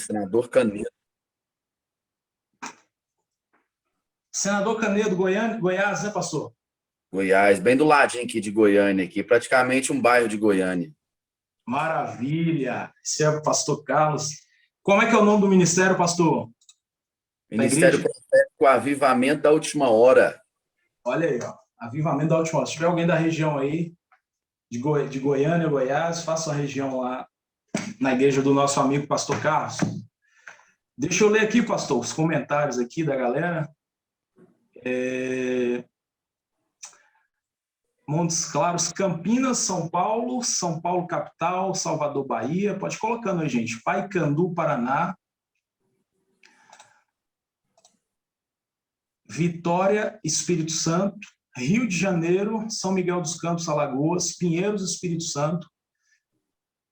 Senador Canedo. Senador Canedo, Goiás, né, pastor? Goiás, bem do ladinho aqui de Goiânia, aqui, praticamente um bairro de Goiânia. Maravilha! Esse é o pastor Carlos. Como é que é o nome do ministério, pastor? Ministério Profético Avivamento da Última Hora. Olha aí, ó. Avivamento da Última Hora. Se tiver alguém da região aí, de Goiânia, Goiás, faça uma região lá na igreja do nosso amigo pastor Carlos. Deixa eu ler aqui, pastor, os comentários aqui da galera. Montes Claros, Campinas, São Paulo capital, Salvador, Bahia. Pode ir colocando aí, gente. Paicandu, Paraná. Vitória, Espírito Santo. Rio de Janeiro, São Miguel dos Campos, Alagoas. Pinheiros, Espírito Santo.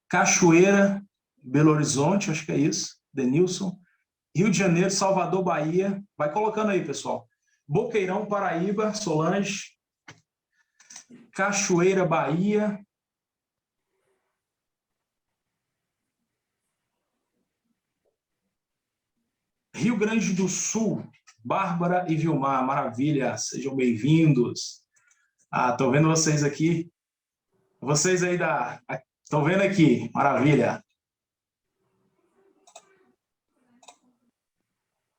Cachoeira, Belo Horizonte, acho que é isso. Denilson. Rio de Janeiro, Salvador, Bahia. Vai colocando aí, pessoal. Boqueirão, Paraíba, Solange. Cachoeira, Bahia. Rio Grande do Sul, Bárbara e Vilmar, maravilha, sejam bem-vindos. Estou vendo vocês aqui. Vocês aí Estou vendo aqui, maravilha.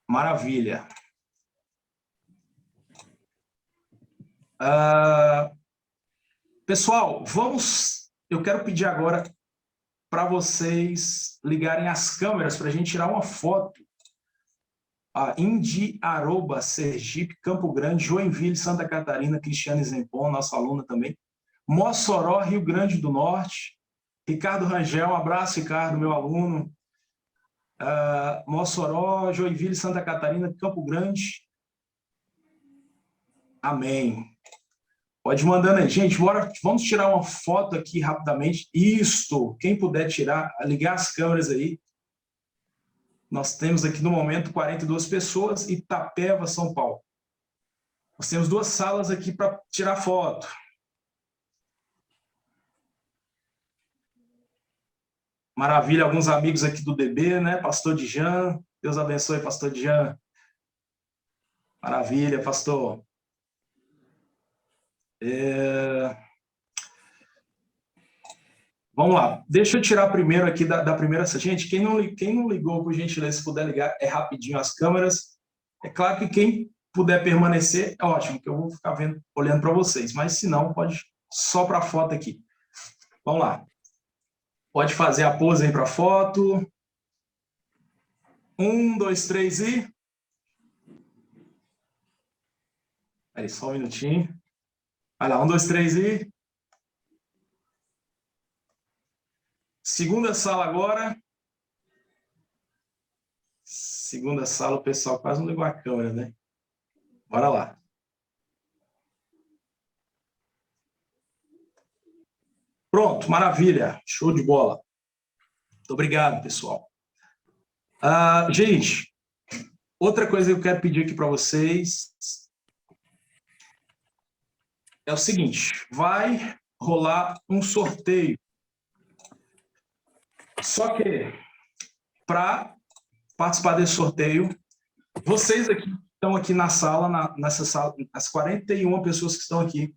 Maravilha. Pessoal, eu quero pedir agora para vocês ligarem as câmeras para a gente tirar uma foto. Indi, Aroba, Sergipe, Campo Grande, Joinville, Santa Catarina, Cristiane Zempon, nossa aluna também. Mossoró, Rio Grande do Norte. Ricardo Rangel, um abraço, Ricardo, meu aluno. Mossoró, Joinville, Santa Catarina, Campo Grande. Amém. Pode ir mandando aí. Gente, vamos tirar uma foto aqui rapidamente. Isto, quem puder tirar, ligar as câmeras aí. Nós temos aqui no momento 42 pessoas, Itapeva, São Paulo. Nós temos 2 salas aqui para tirar foto. Maravilha, alguns amigos aqui do DB, né? Pastor Dijan, Deus abençoe, pastor Dijan. Maravilha, pastor. Vamos lá, deixa eu tirar primeiro aqui da primeira... Gente, quem não ligou, por gentileza, se puder ligar, é rapidinho as câmeras. É claro que quem puder permanecer, é ótimo, que eu vou ficar olhando para vocês, mas se não, pode só para a foto aqui. Vamos lá. Pode fazer a pose aí para a foto. 1, 2, 3 e... Aí, só um minutinho. Vai lá, 1, 2, 3 e... Segunda sala agora. Segunda sala, o pessoal quase não ligou a câmera, né? Bora lá. Pronto, maravilha. Show de bola. Muito obrigado, pessoal. Gente, outra coisa que eu quero pedir aqui para vocês é o seguinte, vai rolar um sorteio. Só que, para participar desse sorteio, vocês aqui estão aqui na sala, nessa sala, as 41 pessoas que estão aqui,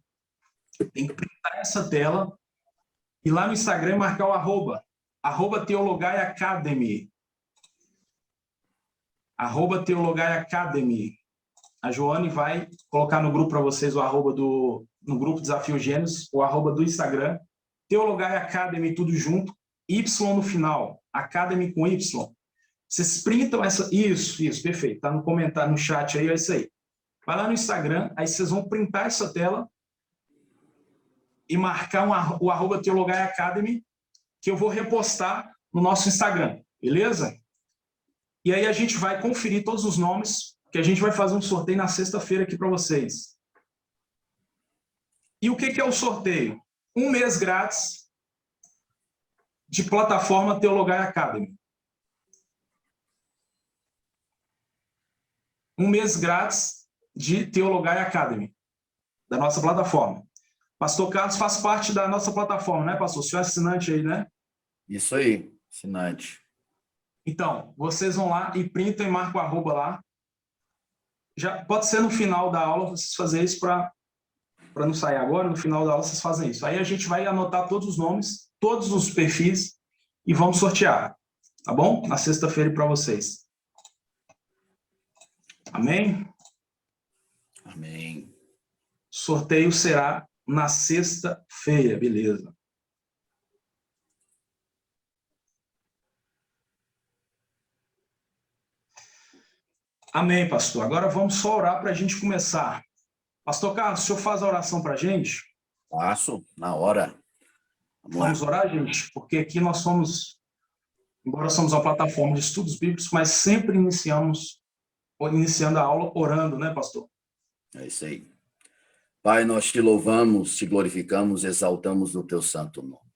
tem que printar essa tela e lá no Instagram marcar o arroba Teologai Academy. @Teologai Academy. A Joane vai colocar no grupo para vocês o arroba no grupo Desafio Gênesis, o arroba do Instagram. Teologai Academy, tudo junto. Y no final. Academy com Y. Vocês printam essa... Isso, perfeito. Está no comentário, no chat aí, é isso aí. Vai lá no Instagram, aí vocês vão printar essa tela e marcar o arroba Teologai Academy, que eu vou repostar no nosso Instagram, beleza? E aí a gente vai conferir todos os nomes, que a gente vai fazer um sorteio na sexta-feira aqui para vocês. E o que é o sorteio? 1 mês grátis de plataforma Teologai Academy. 1 mês grátis de Teologai Academy, da nossa plataforma. Pastor Carlos faz parte da nossa plataforma, né, pastor? O senhor é assinante aí, né? Isso aí, assinante. Então, vocês vão lá e printam e marcam o arroba lá. Já, pode ser no final da aula vocês fazerem isso para não sair agora, no final da aula vocês fazem isso. Aí a gente vai anotar todos os nomes, todos os perfis e vamos sortear, tá bom? Na sexta-feira para vocês. Amém? Amém. Sorteio será na sexta-feira, beleza. Amém, pastor. Agora vamos só orar para a gente começar. Pastor Carlos, o senhor faz a oração para a gente? Faço, na hora. Vamos orar, gente? Porque aqui nós somos, embora somos uma plataforma de estudos bíblicos, mas sempre iniciando a aula orando, né, pastor? É isso aí. Pai, nós te louvamos, te glorificamos, exaltamos no teu santo nome.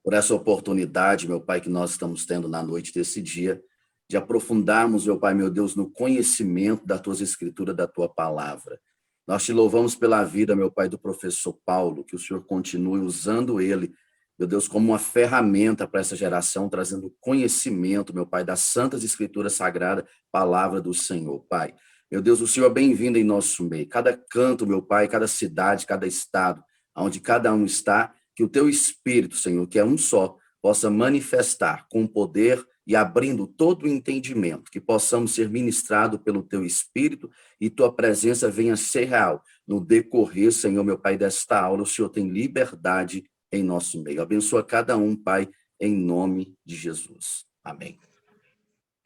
Por essa oportunidade, meu Pai, que nós estamos tendo na noite desse dia, de aprofundarmos, meu Pai, meu Deus, no conhecimento das tuas escrituras, da tua palavra. Nós te louvamos pela vida, meu Pai, do professor Paulo, que o Senhor continue usando ele, meu Deus, como uma ferramenta para essa geração, trazendo conhecimento, meu Pai, das santas escrituras sagradas, palavra do Senhor, Pai. Meu Deus, o Senhor é bem-vindo em nosso meio. Cada canto, meu Pai, cada cidade, cada estado, onde cada um está, que o teu Espírito, Senhor, que é um só, possa manifestar com poder e abrindo todo o entendimento, que possamos ser ministrados pelo teu Espírito e tua presença venha ser real. No decorrer, Senhor, meu Pai, desta aula, o Senhor tem liberdade em nosso meio. Abençoa cada um, Pai, em nome de Jesus. Amém.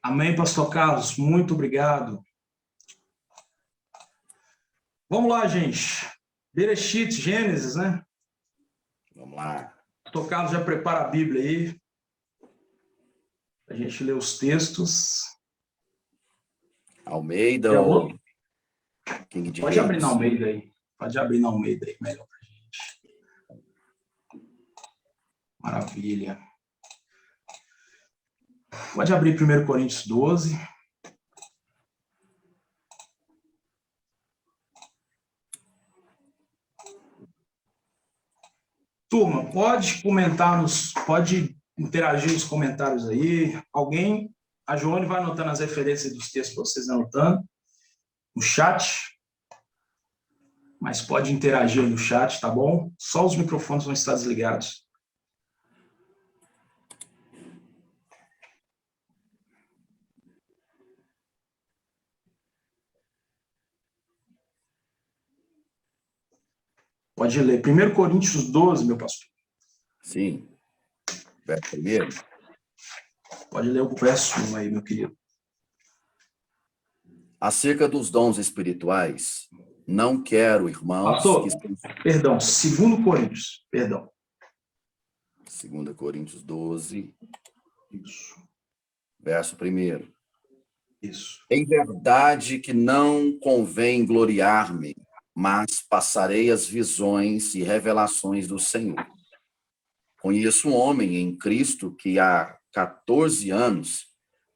Amém, pastor Carlos. Muito obrigado. Vamos lá, gente. Bereshit, Gênesis, né? Vamos lá. Pastor Carlos já prepara a Bíblia aí. A gente lê os textos. Almeida ou King James? Pode abrir na Almeida aí. Pode abrir na Almeida aí, melhor pra gente. Maravilha. Pode abrir 1 Coríntios 12. Turma, pode comentar, pode interagir nos comentários aí. Alguém, a Joane vai anotando as referências dos textos para vocês anotando no chat. Mas pode interagir no chat, tá bom? Só os microfones vão estar desligados. Pode ler. 1 Coríntios 12, meu pastor. Sim. Verso primeiro. Pode ler o verso 1 aí, meu querido. Acerca dos dons espirituais, não quero, irmãos... Pastor, perdão, 2 Coríntios, perdão. 2 Coríntios 12. Isso. Verso 1. Isso. Em verdade que não convém gloriar-me, mas passarei as visões e revelações do Senhor. Conheço um homem em Cristo que há 14 anos,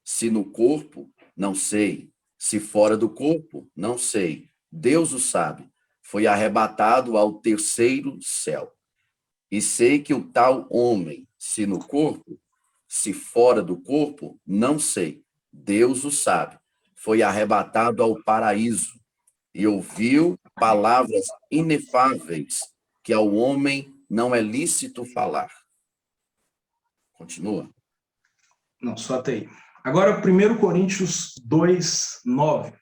se no corpo, não sei, se fora do corpo, não sei, Deus o sabe, foi arrebatado ao terceiro céu. E sei que o tal homem, se no corpo, se fora do corpo, não sei, Deus o sabe, foi arrebatado ao paraíso e ouviu palavras inefáveis que ao homem não é lícito falar. Continua. Não, só até aí. Agora, 1 Coríntios 2, 9.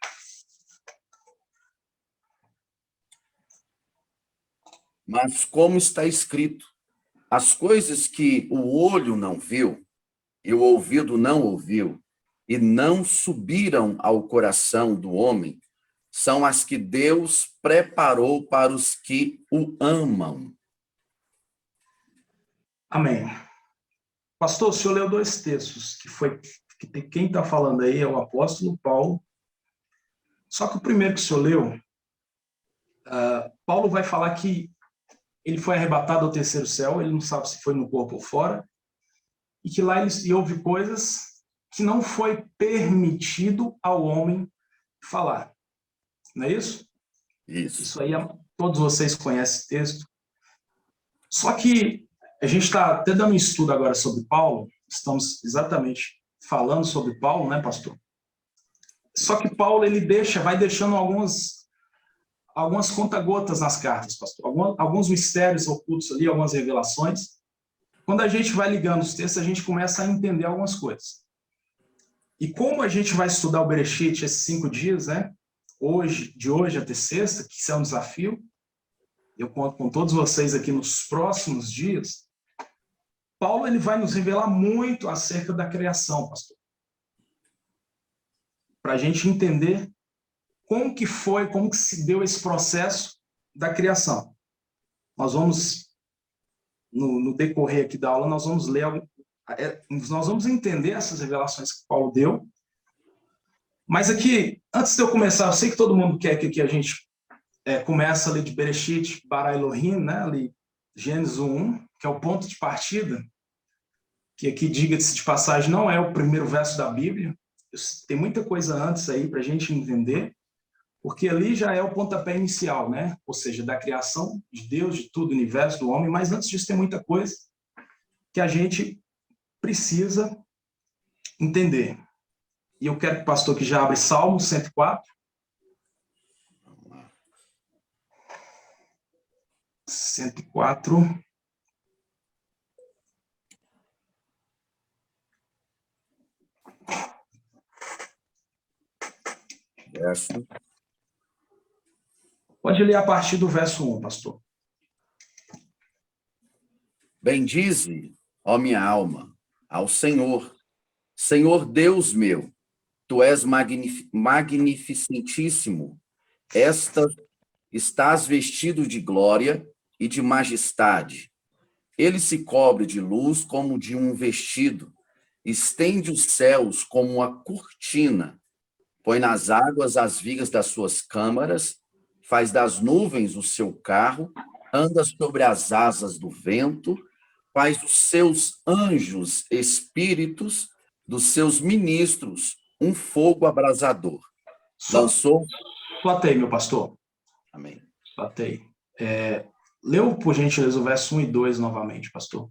Mas como está escrito, as coisas que o olho não viu e o ouvido não ouviu e não subiram ao coração do homem, são as que Deus preparou para os que o amam. Amém. Pastor, o senhor leu 2 textos, quem está falando aí é o apóstolo Paulo. Só que o primeiro que o senhor leu, Paulo vai falar que ele foi arrebatado ao terceiro céu, ele não sabe se foi no corpo ou fora, e que lá ele houve coisas que não foi permitido ao homem falar. Não é isso? Isso. Isso aí, todos vocês conhecem esse texto. Só que a gente está até dando um estudo agora sobre Paulo, estamos exatamente falando sobre Paulo, né, pastor? Só que Paulo, ele vai deixando algumas conta-gotas nas cartas, pastor. Alguns mistérios ocultos ali, algumas revelações. Quando a gente vai ligando os textos, a gente começa a entender algumas coisas. E como a gente vai estudar o Bereshit esses 5 dias, né? De hoje até sexta, que isso é um desafio, eu conto com todos vocês aqui nos próximos dias, Paulo ele vai nos revelar muito acerca da criação, pastor. Para a gente entender como que se deu esse processo da criação. Nós vamos, no decorrer aqui da aula, nós vamos entender essas revelações que Paulo deu. Mas aqui, antes de eu começar, eu sei que todo mundo quer que a gente comece ali de Bereshit, Bara Elohim, né? Ali, Gênesis 1, que é o ponto de partida, que aqui, diga-se de passagem, não é o primeiro verso da Bíblia. Tem muita coisa antes aí para a gente entender, porque ali já é o pontapé inicial, né? Ou seja, da criação de Deus, de tudo, do universo, do homem, mas antes disso tem muita coisa que a gente precisa entender. E eu quero que o pastor que já abre Salmo 104. 104. Verso. Pode ler a partir do verso 1, pastor. Bendize, ó minha alma, ao Senhor. Senhor Deus meu, tu és magnificentíssimo. Estás vestido de glória e de majestade. Ele se cobre de luz como de um vestido, estende os céus como uma cortina, põe nas águas as vigas das suas câmaras, faz das nuvens o seu carro, anda sobre as asas do vento, faz dos seus anjos espíritos, dos seus ministros um fogo abrasador. Lançou... Platei, meu pastor. Amém. Platei. Leu, por gentileza, o verso 1 e 2 novamente, pastor.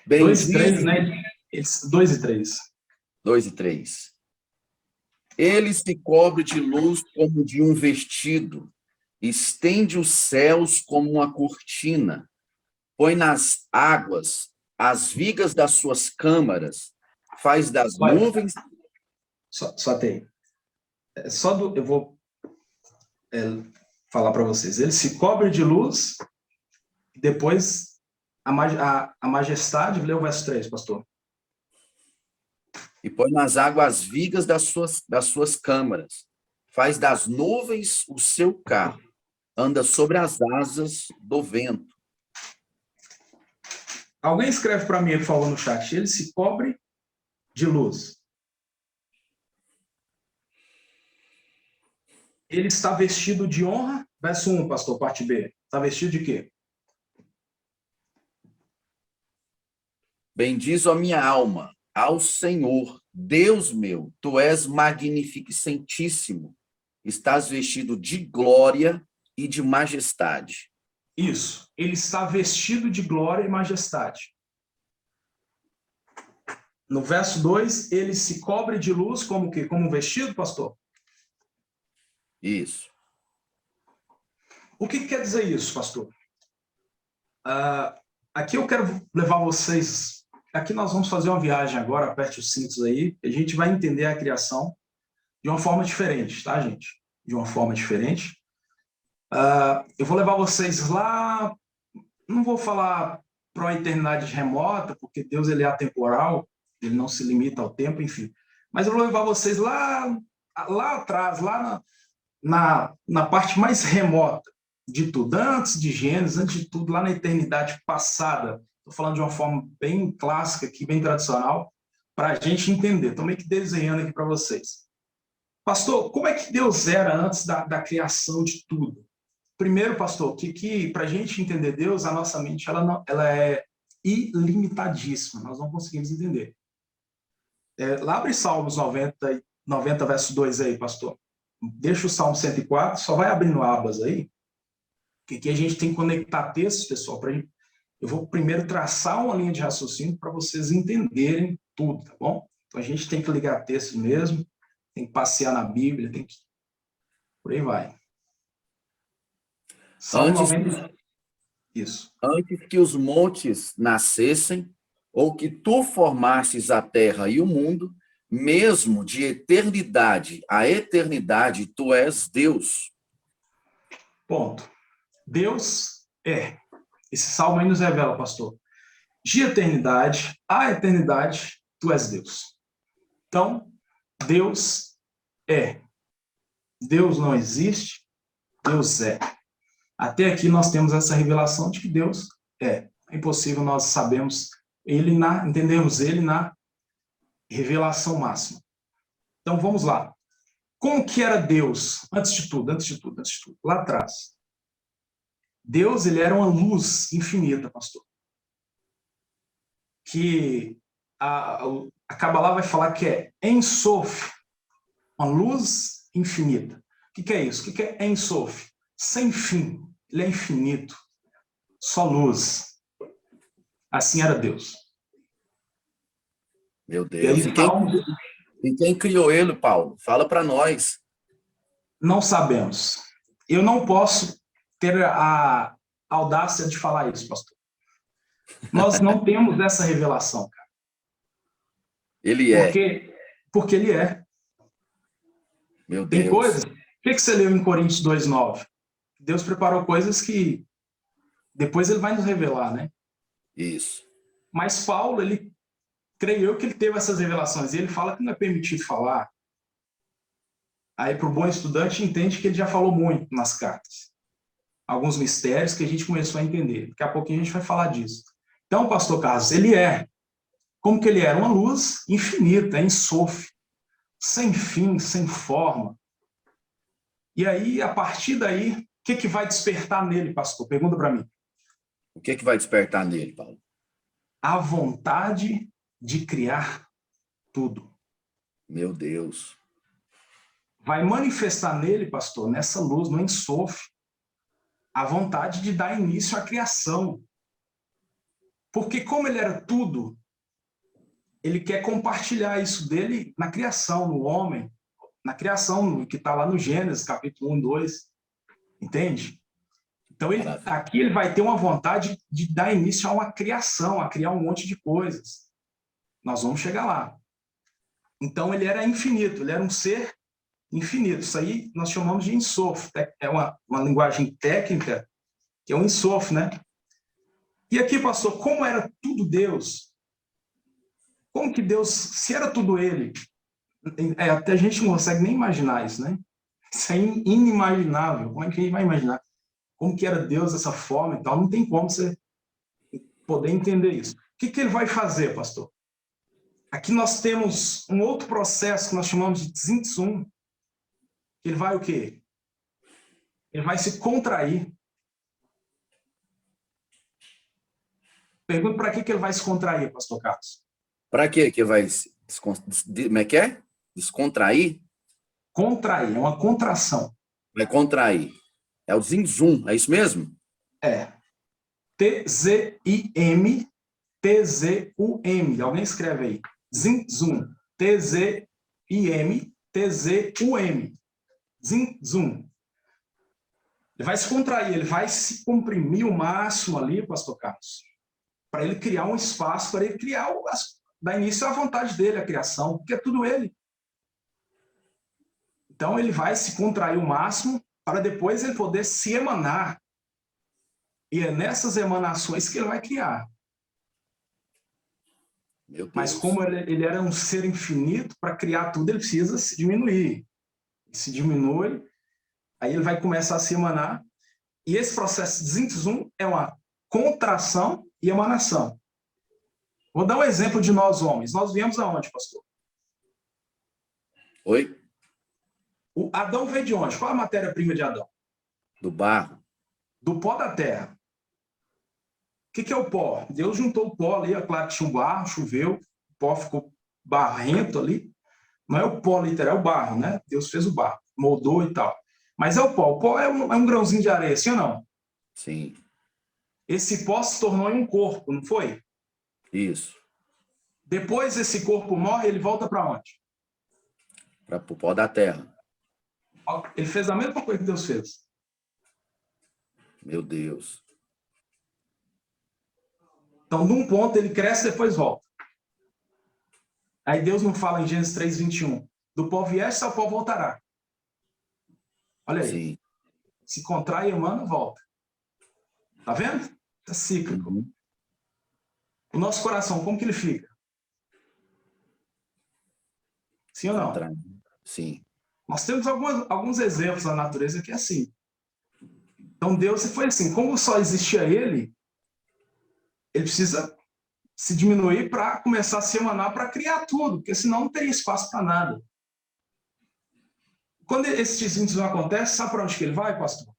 Bendize... 2 e 3, né? 2 e 3. 2 e 3. Ele se cobre de luz como de um vestido, estende os céus como uma cortina, põe nas águas as vigas das suas câmaras, faz das nuvens... Só tem. Eu vou falar para vocês. Ele se cobre de luz, depois a majestade, lê o verso 3, pastor. E põe nas águas as vigas das suas câmaras, faz das nuvens o seu carro, anda sobre as asas do vento. Alguém escreve para mim, por favor, no chat. Ele se cobre de luz. Ele está vestido de honra. Verso 1, pastor, parte B. Está vestido de quê? Bendiz a minha alma ao Senhor, Deus meu, tu és magnificentíssimo, estás vestido de glória e de majestade. Isso, ele está vestido de glória e majestade. No verso 2, ele se cobre de luz como o quê? Como um vestido, pastor? Isso. O que quer dizer isso, pastor? Aqui eu quero levar vocês... Aqui nós vamos fazer uma viagem agora, aperte os cintos aí, a gente vai entender a criação de uma forma diferente, tá, gente? De uma forma diferente. Eu vou levar vocês lá, não vou falar para uma eternidade remota, porque Deus ele é atemporal, ele não se limita ao tempo, enfim. Mas eu vou levar vocês lá atrás, lá na parte mais remota de tudo, antes de Gênesis, antes de tudo, lá na eternidade passada. Estou falando de uma forma bem clássica aqui, bem tradicional, para a gente entender. Estou meio que desenhando aqui para vocês. Pastor, como é que Deus era antes da criação de tudo? Primeiro, pastor, que para a gente entender Deus, a nossa mente ela é ilimitadíssima. Nós não conseguimos entender. Lá abre Salmos 90, verso 2 aí, pastor. Deixa o Salmo 104, só vai abrindo abas aí, que aqui a gente tem que conectar textos, pessoal, para eu vou primeiro traçar uma linha de raciocínio para vocês entenderem tudo, tá bom? Então a gente tem que ligar texto mesmo, tem que passear na Bíblia, tem que... Por aí vai. Salmo Antes, 90. Isso. antes que os montes nascessem, ou que tu formasses a terra e o mundo, mesmo de eternidade a eternidade, tu és Deus. Ponto. Deus é. Esse salmo aí nos revela, pastor. De eternidade a eternidade, tu és Deus. Então, Deus é. Deus não existe, Deus é. Até aqui nós temos essa revelação de que Deus é. É impossível nós sabermos entendemos ele na revelação máxima. Então vamos lá. Como que era Deus antes de tudo, lá atrás? Deus, ele era uma luz infinita, pastor. Que a Kabbalah vai falar que é Ein Sof, uma luz infinita. O que é isso? O que é Ein Sof? Sem fim. Ele é infinito. Só luz. Assim era Deus. Meu E aí, Deus. E quem criou ele, Paulo? Fala para nós. não sabemos. Eu não posso ter a audácia de falar isso, pastor. Nós não temos essa revelação, cara. Ele é. Porque ele é. Meu Tem Deus. coisas... O que você leu em Coríntios 2:9? Deus preparou coisas que depois ele vai nos revelar, né? Isso. Mas Paulo, creio eu que ele teve essas revelações. E ele fala que não é permitido falar. Aí, para o bom estudante, entende que ele já falou muito nas cartas. Alguns mistérios que a gente começou a entender. Daqui a pouquinho a gente vai falar disso. Então, pastor Carlos, ele é. Como que ele era? Uma luz infinita, insofre, sem fim, sem forma. E aí, a partir daí, o que vai despertar nele, pastor? Pergunta para mim. O que vai despertar nele, Paulo? A vontade de criar tudo. Meu Deus. Vai manifestar nele, pastor, nessa luz, no insofre, a vontade de dar início à criação. Porque como ele era tudo, ele quer compartilhar isso dele na criação, no homem, na criação, que está lá no Gênesis, capítulo 1, 2. Entende? Então, aqui ele vai ter uma vontade de dar início a uma criação, a criar um monte de coisas. Nós vamos chegar lá. Então, ele era infinito, ele era um ser infinito. Isso aí nós chamamos de Ensof. É uma linguagem técnica, que é um Ensof, né? E aqui, pastor, como era tudo Deus? Como que Deus, se era tudo ele? Até a gente não consegue nem imaginar isso, né? Isso é inimaginável. Como é que a gente vai imaginar? Como que era Deus dessa forma e tal? Não tem como você poder entender isso. O que ele vai fazer, pastor? Aqui nós temos um outro processo que nós chamamos de Tzimtzum. Ele vai o quê? Ele vai se contrair. Pergunta para que ele vai se contrair, pastor Carlos? Para que vai como é que é? Descontrair? Contrair, é uma contração. Vai contrair. É o Tzimtzum, é isso mesmo? É. T-Z-I-M, T-Z-U-M. Alguém escreve aí. Tzimtzum. T-Z-I-M, T-Z-U-M. Tzimtzum. Ele vai se contrair, ele vai se comprimir o máximo ali, pastor Carlos, para ele criar um espaço, para ele criar, dar início à vontade dele, a criação, porque é tudo ele. Então ele vai se contrair o máximo para depois ele poder se emanar. E é nessas emanações que ele vai criar. Meu Deus. Mas como ele era um ser infinito, para criar tudo ele precisa se diminuir. E se diminui, aí ele vai começar a se emanar. E esse processo de Tzimtzum é uma contração e emanação. Vou dar um exemplo de nós homens. Nós viemos aonde, pastor? Oi? O Adão veio de onde? Qual a matéria-prima de Adão? Do barro. Do pó da terra. O que é o pó? Deus juntou o pó ali, é claro que tinha um barro, choveu, o pó ficou barrento ali. Não é o pó literal, é o barro, né? Deus fez o barro, moldou e tal. Mas é o pó. O pó é um grãozinho de areia, sim ou não? Sim. Esse pó se tornou em um corpo, não foi? Isso. Depois esse corpo morre, ele volta para onde? Para o pó da terra. Ele fez a mesma coisa que Deus fez. Meu Deus. Então, num ponto, ele cresce e depois volta. Aí Deus não fala em Gênesis 3:21. Do pó vieste, ao pó voltará. Olha aí. Sim. Se contrai, emana, volta. Tá vendo? É cíclico. Uhum. O nosso coração, como que ele fica? Sim ou não? Contrai. Sim. Nós temos alguns exemplos na natureza que é assim. Então Deus foi assim, como só existia ele precisa se diminuir para começar a se emanar para criar tudo, porque senão não teria espaço para nada. Quando esses desígnios não acontecem, sabe para onde que ele vai, pastor?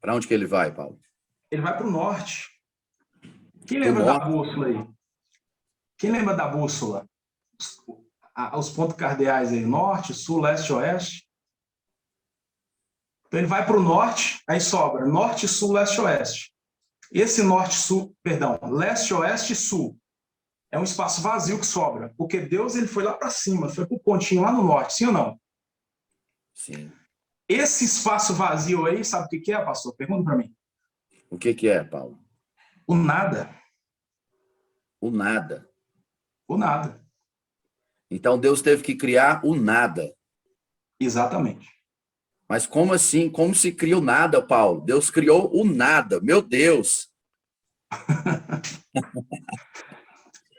Para onde que ele vai, Paulo? Ele vai para o norte. Quem Pro lembra da norte? bússola aí? Quem lembra da bússola? Os pontos cardeais aí, norte, sul, leste, oeste. Então ele vai para o norte, aí sobra norte, sul, leste, oeste. Esse norte, sul, perdão, leste, oeste e sul é um espaço vazio que sobra, porque Deus ele foi lá para cima, foi para o pontinho lá no norte, sim ou não? Sim. Esse espaço vazio aí, sabe o que é, pastor? Pergunta para mim. O que é, Paulo? O nada. O nada. O nada. Então Deus teve que criar o nada. Exatamente. Mas como assim? Como se cria o nada, Paulo? Deus criou o nada. Meu Deus.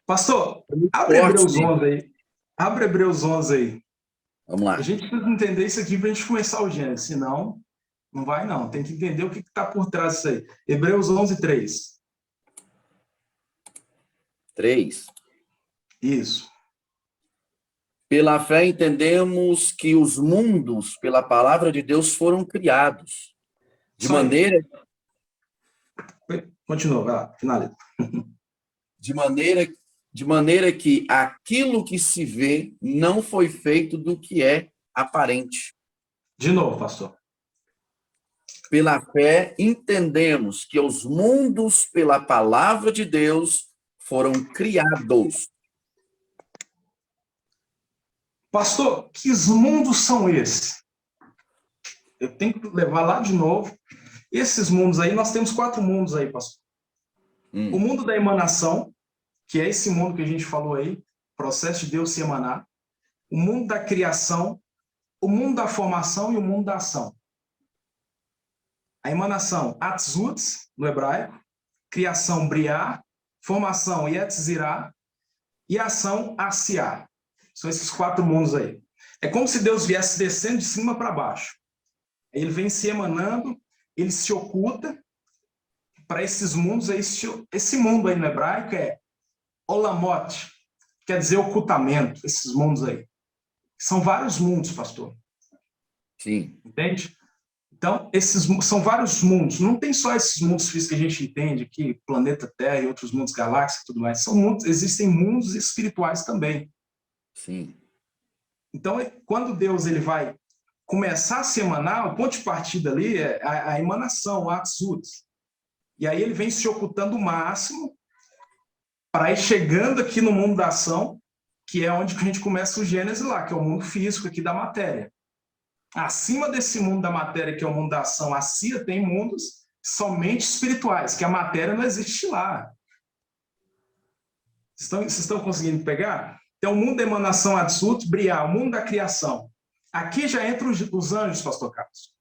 Pastor, Muito abre forte Hebreus isso. 11 aí. Abre Hebreus 11 aí. Vamos lá. A gente precisa entender isso aqui para a gente começar o Gênesis, senão não vai não. Tem que entender o que está por trás disso aí. Hebreus 11, 3. 3. Isso. Pela fé entendemos que os mundos, pela palavra de Deus, foram criados. Isso aí. Continua, vai lá, finaliza. De maneira que aquilo que se vê não foi feito do que é aparente. De novo, pastor. Pela fé entendemos que os mundos, pela palavra de Deus, foram criados. Pastor, que mundos são esses? Eu tenho que levar lá de novo. Esses mundos aí, nós temos 4 mundos aí, pastor. O mundo da emanação, que é esse mundo que a gente falou aí, processo de Deus se emanar. O mundo da criação, o mundo da formação e o mundo da ação. A emanação, Atzut, no hebraico, criação, Briá, formação, Yetzirá, e ação, Asiá. São esses 4 mundos aí. É como se Deus viesse descendo de cima para baixo. Ele vem se emanando, ele se oculta para esses mundos. Esse mundo aí no hebraico é Olamot, quer dizer ocultamento, esses mundos aí. São vários mundos, pastor. Sim. Entende? Então, esses são vários mundos. Não tem só esses mundos físicos que a gente entende aqui, planeta Terra e outros mundos, galáxias e tudo mais. São mundos, existem mundos espirituais também. Sim. Então, quando Deus ele vai começar a se emanar, o ponto de partida ali é a emanação, o Atzut. E aí ele vem se ocultando o máximo para ir chegando aqui no mundo da ação, que é onde a gente começa o Gênesis lá, que é o mundo físico aqui da matéria. Acima desse mundo da matéria, que é o mundo da ação, a Cia tem mundos somente espirituais, que a matéria não existe lá. Vocês estão conseguindo pegar? Tem o mundo da emanação Atzut, Briá, o mundo da criação. Aqui já entram os anjos, pastor Carlos.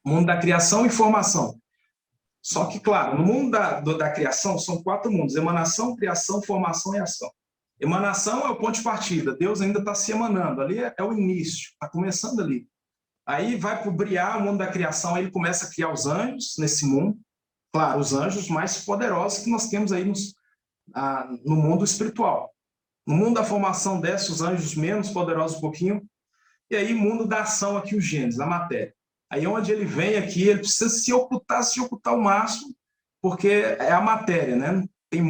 O mundo da criação e formação. Só que, claro, no mundo da criação são 4 mundos: emanação, criação, formação e ação. Emanação é o ponto de partida. Deus ainda está se emanando. Ali é o início. Está começando ali. Aí vai para o Briá, o mundo da criação. Aí ele começa a criar os anjos nesse mundo. Claro, os anjos mais poderosos que nós temos aí no mundo espiritual. No mundo da formação desce os anjos menos poderosos um pouquinho. E aí mundo da ação aqui, o Gênesis, a matéria. Aí onde ele vem aqui, ele precisa se ocultar ao máximo, porque é a matéria, né? Tem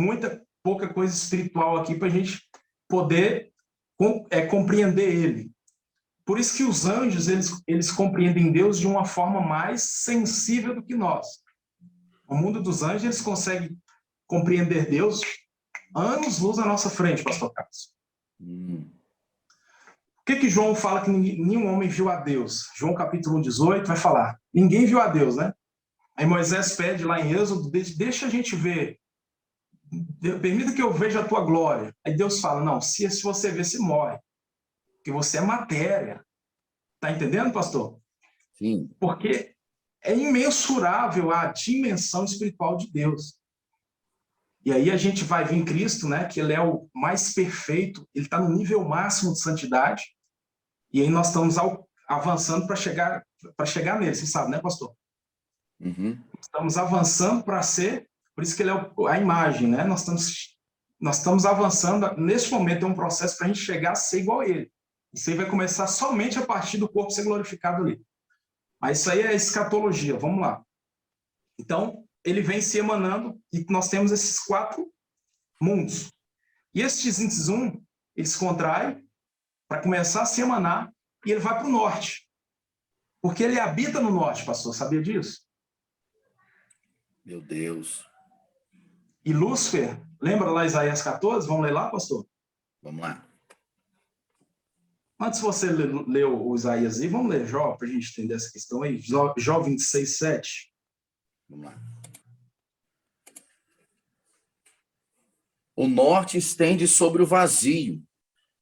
pouca coisa espiritual aqui para a gente poder compreender ele. Por isso que os anjos, eles compreendem Deus de uma forma mais sensível do que nós. No mundo dos anjos, eles conseguem compreender Deus anos-luz à nossa frente, pastor Carlos. Hum. O que João fala que nenhum homem viu a Deus? João capítulo 18 vai falar, ninguém viu a Deus, né? Aí Moisés pede lá em Êxodo, deixa a gente ver, permita que eu veja a tua glória. Aí Deus fala, não, se você ver, você morre, porque você é matéria. Tá entendendo, pastor? Sim. Porque é imensurável a dimensão espiritual de Deus. E aí a gente vai ver em Cristo, né, que ele é o mais perfeito, ele está no nível máximo de santidade, e aí nós estamos avançando para chegar nele, você sabe, né, pastor? Uhum. Estamos avançando para ser, por isso que ele é a imagem, né? Nós estamos avançando, neste momento é um processo para a gente chegar a ser igual a ele. Isso aí vai começar somente a partir do corpo ser glorificado ali. Mas isso aí é escatologia, vamos lá. Então, ele vem se emanando e nós temos esses 4 mundos. E esses índices 1, ele se contrai para começar a se emanar e ele vai para o norte. Porque ele habita no norte, pastor, sabia disso? Meu Deus. E Lúcifer, lembra lá Isaías 14? Vamos ler lá, pastor? Vamos lá. Antes de você ler o Isaías aí, vamos ler Jó, para a gente entender essa questão aí. Jó 26, 7. Vamos lá. O norte estende sobre o vazio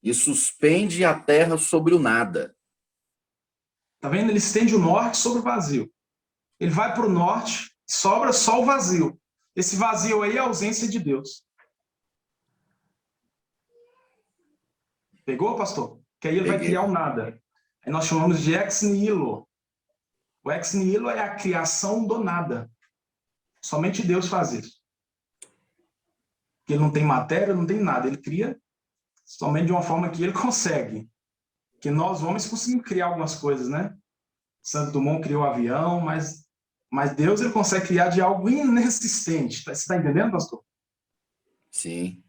e suspende a terra sobre o nada. Tá vendo? Ele estende o norte sobre o vazio. Ele vai para o norte, sobra só o vazio. Esse vazio aí é a ausência de Deus. Pegou, pastor? Que aí ele vai Peguei. criar o nada. Aí nós chamamos de ex nihilo. O ex nihilo é a criação do nada. Somente Deus faz isso. Porque ele não tem matéria, não tem nada. Ele cria somente de uma forma que ele consegue. Que nós, homens, conseguimos criar algumas coisas, né? Santo Dumont criou o avião, mas Deus ele consegue criar de algo inexistente. Você está entendendo, pastor? Sim.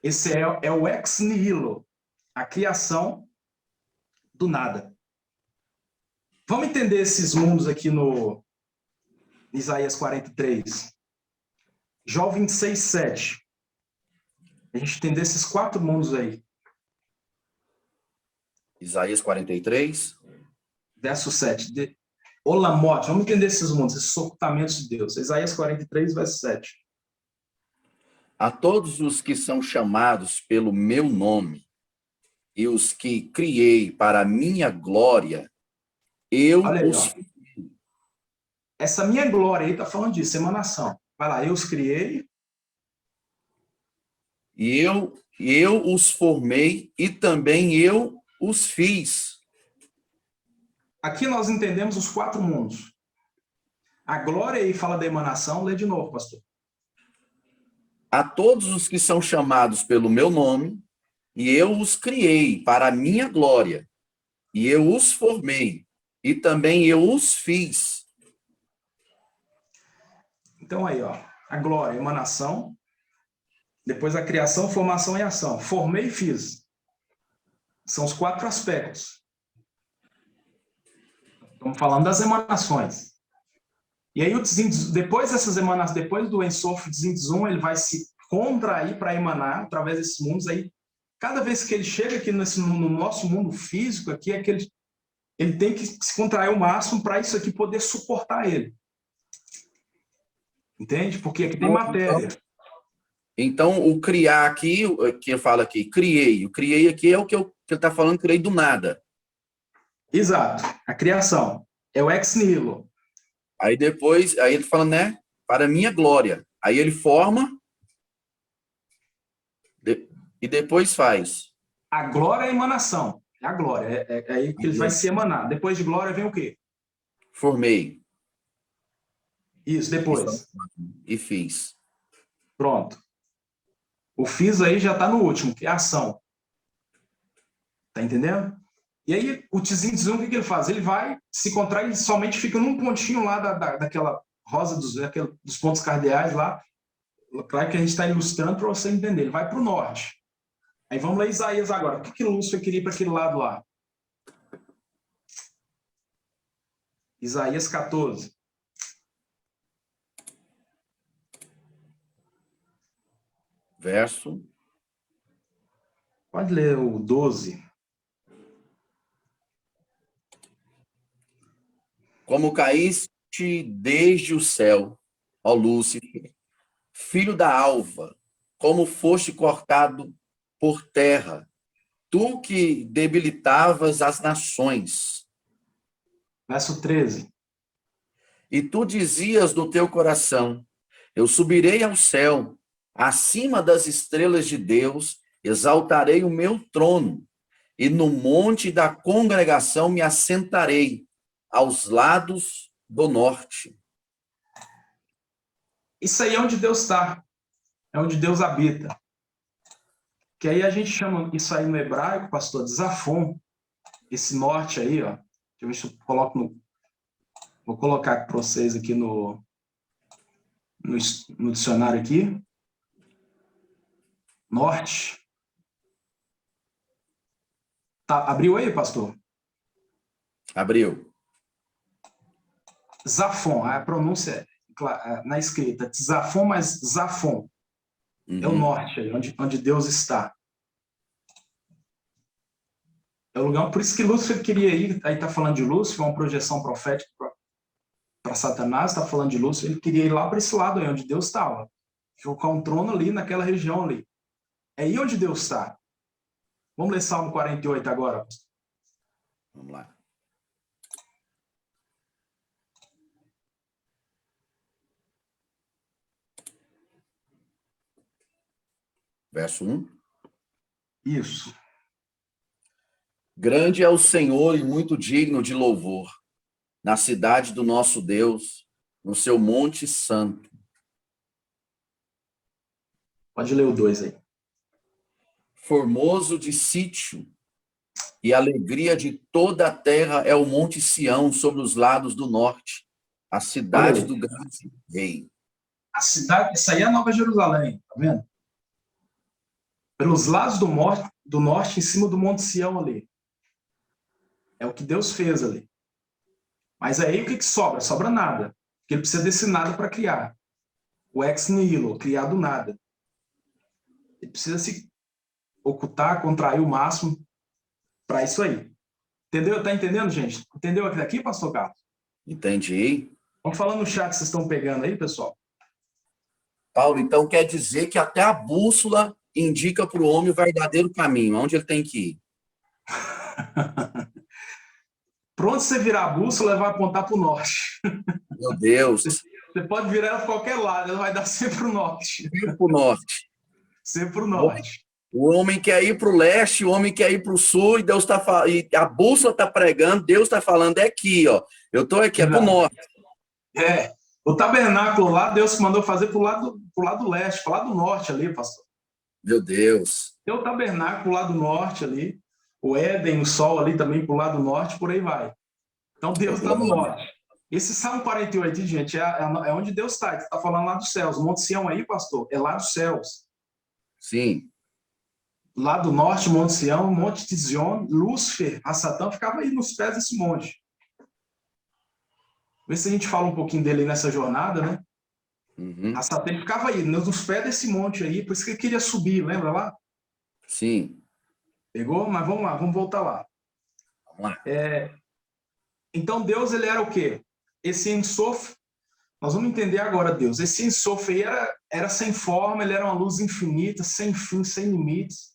Esse é o ex nihilo, a criação do nada. Vamos entender esses mundos aqui no Isaías 43. Jó 26, 7. A gente entender esses 4 mundos aí. Isaías 43. Verso 7. Olamote, vamos entender esses mundos, esses ocultamentos de Deus. Isaías 43, verso 7. A todos os que são chamados pelo meu nome e os que criei para a minha glória, eu Olha aí, os... ó. Essa minha glória aí está falando disso, emanação. Vai lá, eu os criei. E eu os formei e também eu os fiz. Aqui nós entendemos os 4 mundos. A glória aí fala da emanação, lê de novo, pastor. A todos os que são chamados pelo meu nome, e eu os criei para a minha glória, e eu os formei, e também eu os fiz. Então aí, ó, a glória, emanação, depois a criação, formação e ação. Formei e fiz. São os 4 aspectos. Estamos falando das emanações. E aí, depois dessas emanações, depois do Ensof Tzimtzum, ele vai se contrair para emanar através desses mundos. Aí, cada vez que ele chega aqui no nosso mundo físico, aqui, é que ele tem que se contrair o máximo para isso aqui poder suportar ele. Entende? Porque aqui tem matéria. Então, o criar aqui, que fala aqui, criei. O criei aqui é o que ele está falando, criei do nada. Exato. A criação. É o ex nihilo. Aí depois, aí ele fala, né? Para minha glória. Aí ele forma e depois faz. A glória é a emanação. É a glória. É aí que ele vai se emanar. Depois de glória vem o quê? Formei. Isso, depois. E fiz. Pronto. O fiz aí já está no último, que é a ação. Tá entendendo? E aí, o Tzimtzum, o que ele faz? Ele vai, se contrai e somente fica num pontinho lá daquela rosa dos pontos cardeais lá. Claro que a gente está ilustrando para você entender. Ele vai para o norte. Aí vamos ler Isaías agora. O que Lúcifer queria para aquele lado lá? Isaías 14. verso. Pode ler o 12. Como caíste desde o céu, ó Lúcifer, filho da alva, como foste cortado por terra, tu que debilitavas as nações. Verso 13. E tu dizias no teu coração, eu subirei ao céu, acima das estrelas de Deus, exaltarei o meu trono, e no monte da congregação me assentarei, aos lados do norte. Isso aí é onde Deus está. É onde Deus habita. Que aí a gente chama isso aí no hebraico, pastor, de Zafon. Esse norte aí, ó. Deixa eu ver se eu coloco no... Vou colocar para vocês aqui no dicionário aqui. Norte. Tá, abriu aí, pastor? Abriu. Zafon, a pronúncia na escrita, Zafon, mas Zafon. É o norte aí, onde Deus está. É o lugar, por isso que Lúcifer queria ir, aí está falando de Lúcifer, uma projeção profética para Satanás, está falando de Lúcifer, ele queria ir lá para esse lado aí, onde Deus estava. Colocar um trono ali, naquela região ali. É aí onde Deus está. Vamos ler Salmo 48 agora. Vamos lá. Verso 1. Isso. Grande é o Senhor e muito digno de louvor, na cidade do nosso Deus, no seu monte santo. Pode ler o 2 aí. Formoso de sítio, e alegria de toda a terra é o monte Sião, sobre os lados do norte, a cidade do grande rei. A cidade, isso aí é a Nova Jerusalém, tá vendo? Pelos lados do norte, em cima do Monte Sião ali. É o que Deus fez ali. Mas aí o que sobra? Sobra nada. Porque ele precisa desse nada para criar. O ex nihilo, criar do nada. Ele precisa se ocultar, contrair o máximo para isso aí. Entendeu? Tá entendendo, gente? Entendeu aqui daqui, pastor Carlos? Entendi. Vamos falar no chat que vocês estão pegando aí, pessoal. Paulo, então quer dizer que até a bússola indica para o homem o verdadeiro caminho, onde ele tem que ir. Para onde você virar a bússola, ela vai apontar para o norte. Meu Deus. Você pode virar ela para qualquer lado, ela vai dar sempre para o norte. Sempre para o norte. Sempre para o norte. O homem quer ir para o leste, o homem quer ir para o sul, e Deus e a bússola está pregando, Deus está falando, é aqui, ó. Eu estou aqui, é para o norte. É. O tabernáculo lá, Deus mandou fazer para o lado leste, para o lado norte ali, pastor. Meu Deus. Tem o tabernáculo lá do norte ali, o Éden, o sol ali também para o lado norte, por aí vai. Então Deus está no norte. Esse Salmo 48, gente, é onde Deus está. Ele está falando lá dos céus. O Monte Sião aí, pastor, é lá dos céus. Sim. Lá do norte, Monte Sião, Monte de Zion, Lúcifer, a Satã ficava aí nos pés desse monte. Vê se a gente fala um pouquinho dele nessa jornada, né? A Satã ficava aí, nos pés desse monte aí, por isso que ele queria subir, lembra lá? Sim. Pegou? Mas vamos lá, vamos voltar lá. Vamos lá. Então Deus, ele era o quê? Esse Ensof, nós vamos entender agora Deus. Esse Ensof aí era sem forma, ele era uma luz infinita, sem fim, sem limites.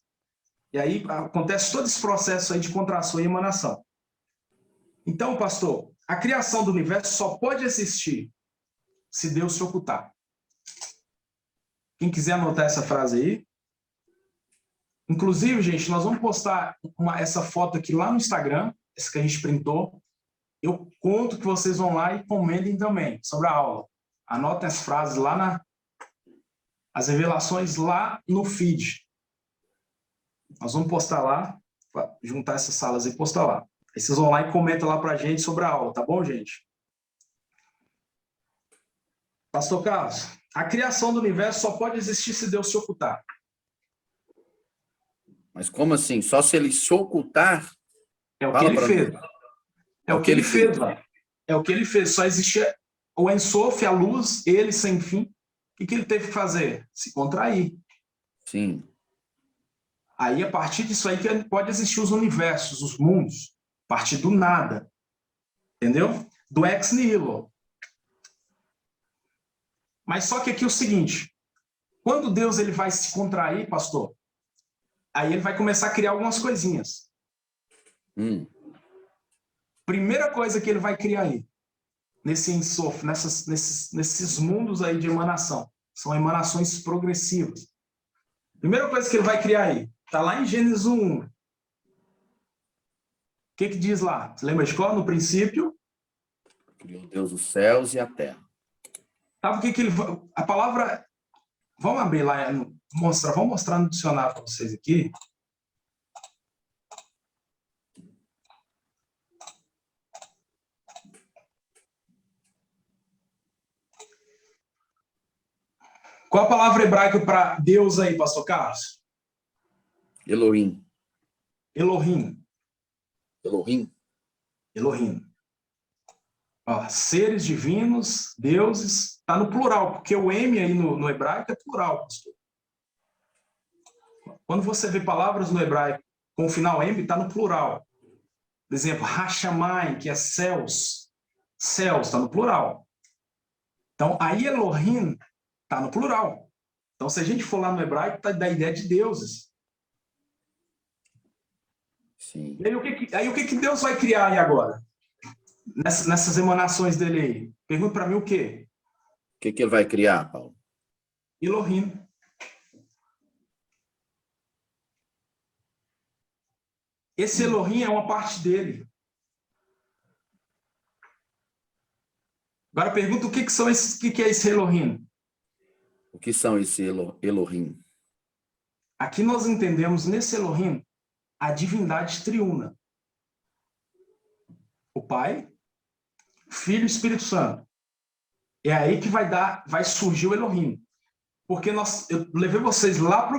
E aí acontece todo esse processo aí de contração e emanação. Então, pastor, a criação do universo só pode existir se Deus se ocultar. Quem quiser anotar essa frase aí. Inclusive, gente, nós vamos postar essa foto aqui lá no Instagram, essa que a gente printou. Eu conto que vocês vão lá e comentem também sobre a aula. Anotem as frases lá as revelações lá no feed. Nós vamos postar lá, juntar essas salas e postar lá. Aí vocês vão lá e comentam lá pra gente sobre a aula, tá bom, gente? Pastor Carlos, a criação do universo só pode existir se Deus se ocultar. Mas como assim? Só se ele se ocultar? É o que ele fez. É o que ele fez, lá. É o que ele fez. Só existia o Ensof, a luz, ele sem fim. O que ele teve que fazer? Se contrair. Sim. Aí, a partir disso aí, que pode existir os universos, os mundos, a partir do nada. Entendeu? Do ex nihilo. Mas só que aqui é o seguinte, quando Deus ele vai se contrair, pastor, aí ele vai começar a criar algumas coisinhas. Primeira coisa que ele vai criar aí, nesse ensof, nesses mundos aí de emanação, são emanações progressivas. Primeira coisa que ele vai criar aí, está lá em Gênesis 1. O que diz lá? Você lembra de qual? No princípio? Criou Deus os céus e a terra. Sabe o que ele... A palavra... Vamos abrir lá, vamos mostrar no dicionário para vocês aqui. Qual a palavra hebraica para Deus aí, pastor Carlos? Elohim. Elohim. Elohim? Elohim. Ó, seres divinos, deuses, está no plural, porque o M aí no hebraico é plural, pastor. Quando você vê palavras no hebraico com o final M, está no plural. Por exemplo, Hashamai, que é céus. Céus, está no plural. Então, aí Elohim está no plural. Então, se a gente for lá no hebraico, está da ideia de deuses. Sim. E aí, o que Deus vai criar aí agora? Nessas emanações dele aí. Pergunta para mim o quê? O que ele vai criar, Paulo? Elohim. Esse Elohim é uma parte dele. Agora pergunta o que é esse Elohim? O que são esse Elohim? Aqui nós entendemos nesse Elohim a divindade triuna. O Pai, Filho e Espírito Santo. É aí que vai surgir o Elohim. Porque eu levei vocês lá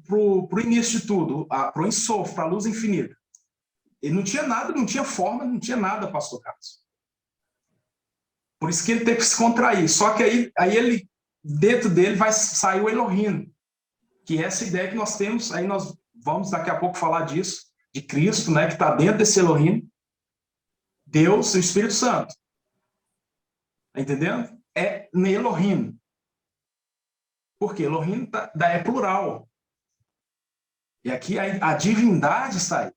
pro início de tudo, pro Ensof, para a luz infinita. Ele não tinha nada, não tinha forma, não tinha nada, pastor Carlos. Por isso que ele teve que se contrair. Só que aí ele, dentro dele vai sair o Elohim, que é essa ideia que nós temos, aí nós vamos daqui a pouco falar disso, de Cristo, né, que está dentro desse Elohim, Deus e o Espírito Santo. Está entendendo? É no Elohim. Porque Elohim é plural. E aqui a divindade está aí.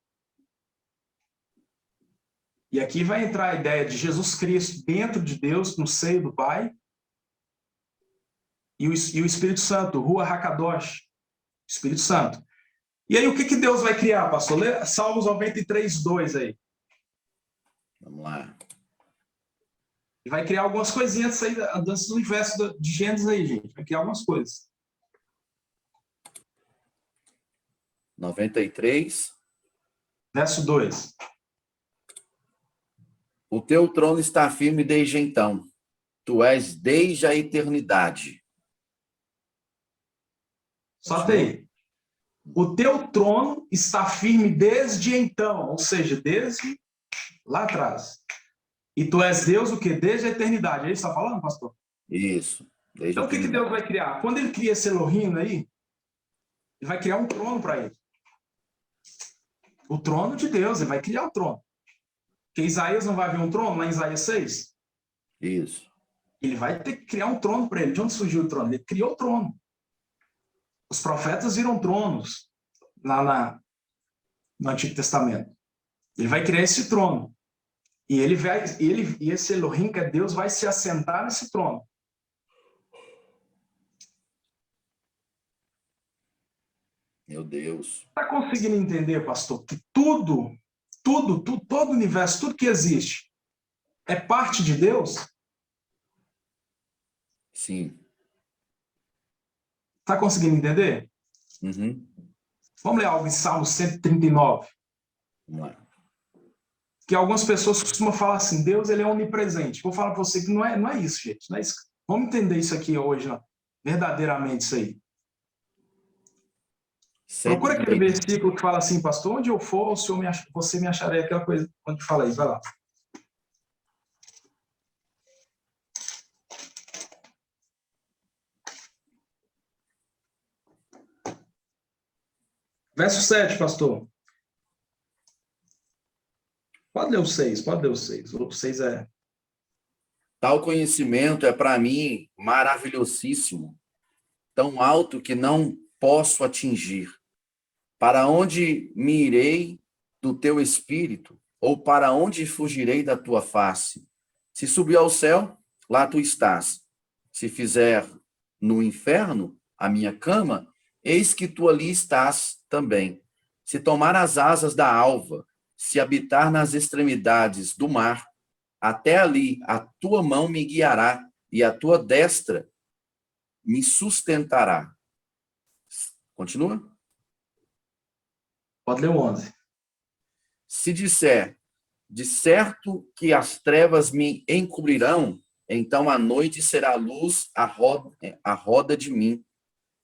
E aqui vai entrar a ideia de Jesus Cristo dentro de Deus, no seio do Pai, e o Espírito Santo, Ruach HaKadosh, Espírito Santo. E aí o que Deus vai criar, pastor? Lê Salmos 93, 2 aí. Vamos lá. E vai criar algumas coisinhas aí, danças do universo de Gênesis aí, gente. Vai criar algumas coisas. 93. Verso 2. O teu trono está firme desde então. Tu és desde a eternidade. Só tem. O teu trono está firme desde então, ou seja, desde lá atrás. E tu és Deus o quê? Desde a eternidade. É isso que está falando, pastor? Isso. Desde Então o que Deus vai criar? Quando ele cria esse Elohim aí, ele vai criar um trono para ele. O trono de Deus, ele vai criar o trono. Porque Isaías não vai ver um trono lá em Isaías 6? Isso. Ele vai ter que criar um trono para ele. De onde surgiu o trono? Ele criou o trono. Os profetas viram tronos lá no Antigo Testamento. Ele vai criar esse trono. E esse Elohim, que é Deus, vai se assentar nesse trono. Meu Deus. Está conseguindo entender, pastor, que todo o universo, tudo que existe, é parte de Deus? Sim. Está conseguindo entender? Uhum. Vamos ler algo em Salmo 139. Vamos lá. Que algumas pessoas costumam falar assim, Deus ele é onipresente. Vou falar para você que não é isso, gente. Não é isso. Vamos entender isso aqui hoje, não. Verdadeiramente isso aí. Procura aquele versículo que fala assim, pastor, onde eu for, você me achará, aquela coisa, onde fala isso, vai lá. Verso 7, pastor. Pode ler o 6, pode ler o 6. O outro 6 é... Tal conhecimento é para mim maravilhosíssimo, tão alto que não posso atingir. Para onde me irei do teu espírito? Ou para onde fugirei da tua face? Se subir ao céu, lá tu estás. Se fizer no inferno a minha cama, eis que tu ali estás também. Se tomar as asas da alva, se habitar nas extremidades do mar, até ali a tua mão me guiará e a tua destra me sustentará. Continua? Pode ler o 11. Se disser, de certo que as trevas me encobrirão, então a noite será a luz à roda de mim.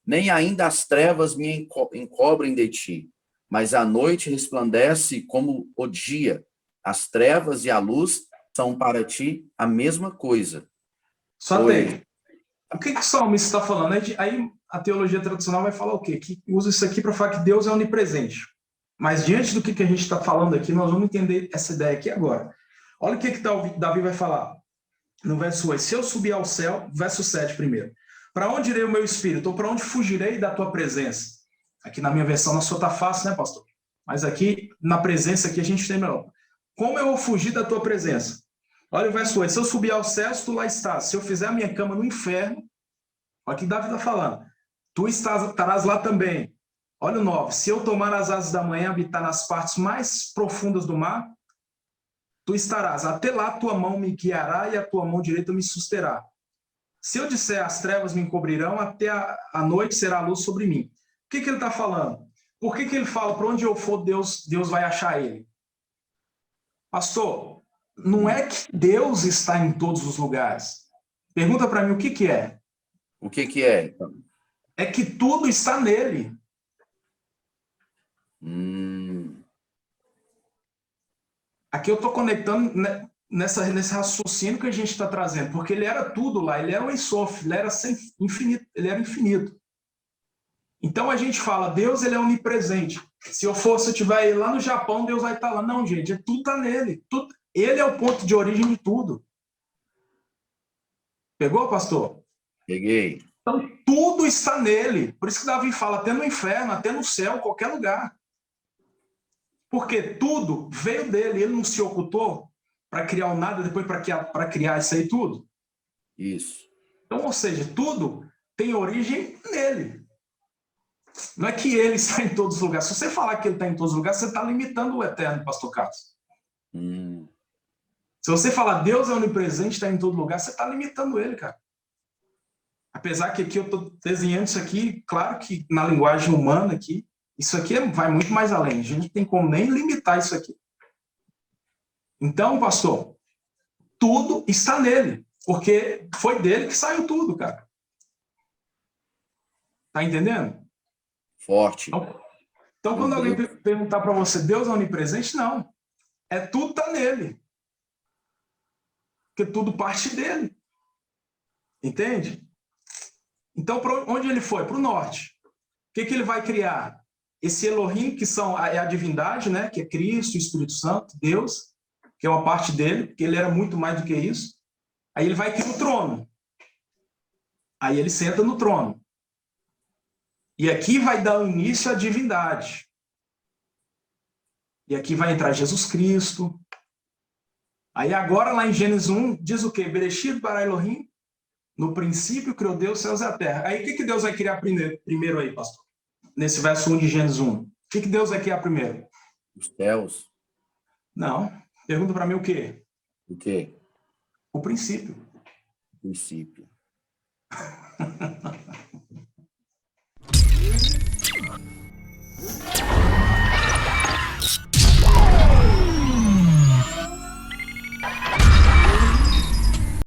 Nem ainda as trevas me encobrem de ti, mas a noite resplandece como o dia. As trevas e a luz são para ti a mesma coisa. Só tem. O que o salmista está falando? Aí a teologia tradicional vai falar o quê? Que usa isso aqui para falar que Deus é onipresente. Mas diante do que a gente está falando aqui, nós vamos entender essa ideia aqui agora. Olha o que Davi vai falar no verso 8. Se eu subir ao céu, verso 7 primeiro. Para onde irei o meu espírito? Ou para onde fugirei da tua presença? Aqui na minha versão, na sua está fácil, né, pastor? Mas aqui, na presença, aqui a gente tem melhor. Como eu vou fugir da tua presença? Olha o verso 8. Se eu subir aos céus, tu lá estás. Se eu fizer a minha cama no inferno, olha o que Davi está falando. Tu estarás lá também. Olha o 9. Se eu tomar as asas da manhã, habitar nas partes mais profundas do mar, tu estarás. Até lá tua mão me guiará e a tua mão direita me susterá. Se eu disser as trevas me encobrirão, até a noite será a luz sobre mim. O que ele está falando? Por que ele fala, para onde eu for, Deus vai achar ele? Pastor, não é que Deus está em todos os lugares. Pergunta para mim o que é. O que é? É que tudo está nele. Aqui eu estou conectando nesse raciocínio que a gente está trazendo, porque ele era tudo lá, ele era o Ensof, ele era infinito, ele era infinito. Então a gente fala, Deus ele é onipresente. Se eu estiver lá no Japão, Deus vai estar lá. Não, gente, tudo está nele. Ele é o ponto de origem de tudo. Pegou, pastor? Peguei. Então tudo está nele. Por isso que Davi fala, até no inferno, até no céu, qualquer lugar. Porque tudo veio dele, ele não se ocultou para criar o nada, depois para criar isso aí tudo. Isso. Então, ou seja, tudo tem origem nele. Não é que ele está em todos os lugares. Se você falar que ele está em todos os lugares, você está limitando o eterno, pastor Carlos. Se você falar Deus é onipresente, está em todo lugar, você está limitando ele, cara. Apesar que aqui eu estou desenhando isso aqui, claro que na linguagem humana aqui, isso aqui vai muito mais além. A gente não tem como nem limitar isso aqui. Então, pastor, tudo está nele. Porque foi dele que saiu tudo, cara. Tá entendendo? Forte. Então quando alguém perguntar para você, Deus é onipresente? Não. Tudo está nele. Porque tudo parte dele. Entende? Então, para onde ele foi? Para o norte. O que ele vai criar? Esse Elohim, que é a divindade, né? Que é Cristo, o Espírito Santo, Deus, que é uma parte dele, porque ele era muito mais do que isso. Aí ele vai criar o trono. Aí ele senta no trono. E aqui vai dar início à divindade. E aqui vai entrar Jesus Cristo. Aí agora, lá em Gênesis 1, diz o quê? Bereshit bara Elohim, no princípio criou Deus os céus e a terra. Aí o que Deus vai criar primeiro aí, pastor? Nesse verso 1 de Gênesis 1. O que Deus vai criar primeiro? Os céus. Não. Pergunta para mim o quê? O quê? O princípio. O princípio.